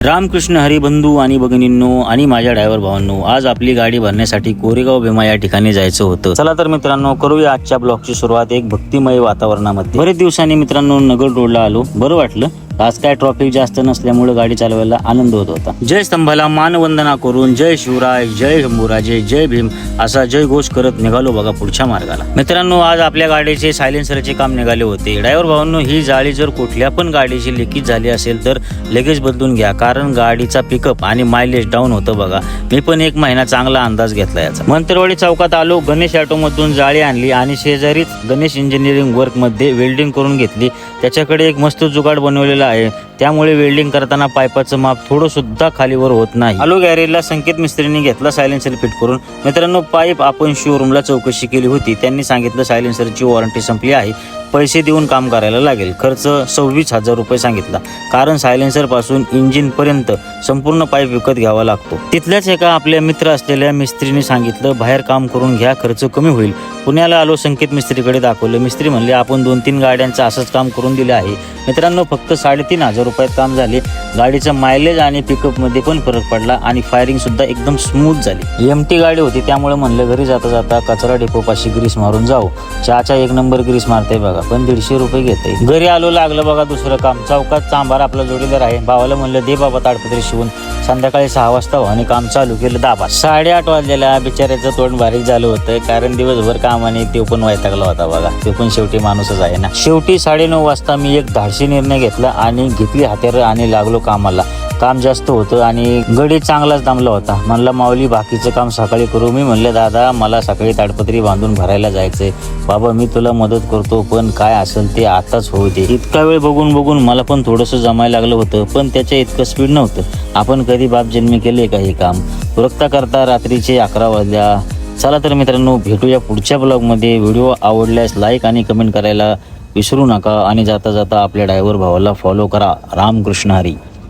रामकृष्ण हरिबंधू आणि भगिनींनो आणि माझ्या ड्रायव्हर भावांनो, आज आपली गाडी भरण्यासाठी कोरेगाव भीमा या ठिकाणी जायचं होतं. चला तर मित्रांनो, करूया आजच्या ब्लॉगची सुरुवात एक भक्तिमय वातावरणामध्ये. बरेच दिवसांनी मित्रांनो नगर रोडला आलो, बरं वाटलं. आज काय ट्रॉफिक जास्त नसल्यामुळे गाडी चालवायला आनंद होत होता. जय स्तंभाला मानवंदना करून जय शिवराय, जय शंभूराजे, जय भीम असा जय घोष करत निघालो बघा पुढच्या मार्गाला. मित्रांनो, आज आपल्या गाडीचे सायलेन्सरचे काम निघाले होते. ड्रायव्हर भावांनो, ही जाळी जर कुठल्या पण गाडीची लिकेज झाली असेल तर लगेच बदलून घ्या, कारण गाडीचा पिकअप आणि मायलेज डाऊन होतं बघा. मी पण एक महिना चांगला अंदाज घेतला याचा. मंतरवाडी चौकात आलो, गणेश ऑटो मधून जाळी आणली आणि शेजारीच गणेश इंजिनिअरिंग वर्क मध्ये वेल्डिंग करून घेतली. त्याच्याकडे एक मस्त जुगाड बनवलेला आहे, त्यामुळे वेल्डिंग करताना पाईपाचं माप थोडं सुद्धा खालीवर होत नाही. आलो गॅरेजला, संकेत मिस्त्रींनी घेतला सायलेन्सर फिट करून. मित्रांनो, पाईप आपण शोरूमला चौकशी केली होती, त्यांनी सांगितलं सायलेन्सरची वॉरंटी संपली आहे, पैसे देऊन काम करायला लागेल. खर्च 26,000 रुपये सांगितला, कारण सायलेन्सर पासून इंजिन पर्यंत संपूर्ण पाईप विकत घ्यावा लागतो. तिथल्याच एका आपल्या मित्र असलेल्या मिस्त्रीने सांगितलं बाहेर काम करून घ्या, खर्च कमी होईल. पुण्याला आलो, संकेत मिस्त्रीकडे दाखवलं. मिस्त्री म्हणले आपण 2-3 गाड्यांचं असंच काम करून दिलं आहे. मित्रांनो, फक्त 3,500 रुपयात काम झाले. गाडीचं मायलेज आणि पिकअप मध्ये पण फरक पडला आणि फायरिंग सुद्धा एकदम स्मूथ झाली. एमटी गाडी होती, त्यामुळे म्हणलं घरी जाता जाता कचरा डेपो पाशी ग्रीस मारून जाऊ. चहाचा 1 नंबर ग्रीस मारताय बघा, पण 150 रुपये घेते. घरी आलो, लागलं बघा दुसरं काम. चौकात चांभार आपला जोडीदार आहे. भावाला म्हणलं दे बाबा ताडपत्री शिवून. संध्याकाळी 6 वाजता आणि काम चालू केलं. 8:30 वाजलेला. बिचाऱ्याचं तोंड बारीक झालं होतं, कारण दिवसभर कामाने तो पण वैतागला होता बघा. तो पण शेवटी माणूसच आहे ना. शेवटी 9:30 वाजता मी एक धाडसी निर्णय घेतला आणि घेतली हातेर आणि लागलो कामाला. काम जास्त होतं आणि गडी चांगलाच दमला होता. म्हणलं माऊली बाकीचं काम सकाळी करू. मी म्हणलं दादा मला सकाळी ताडपत्री बांधून भरायला जायचंय. बाबा मी तुला मदत करतो, पण काय असेल ते आताच होऊ दे. इतका वेळ बघून मला पण थोडंसं जमायला लागलं होतं, पण त्याच्या इतकं स्पीड नव्हतं. आपण कधी बाप जन्मी केले का हे काम. उरकता करता रात्रीचे 11 वाजल्या. चला तर मित्रांनो, भेटूया पुढच्या ब्लॉगमध्ये. व्हिडिओ आवडल्यास लाईक आणि कमेंट करायला विसरू नका आणि जाता जाता आपल्या ड्रायव्हर भावाला फॉलो करा. रामकृष्ण हरी.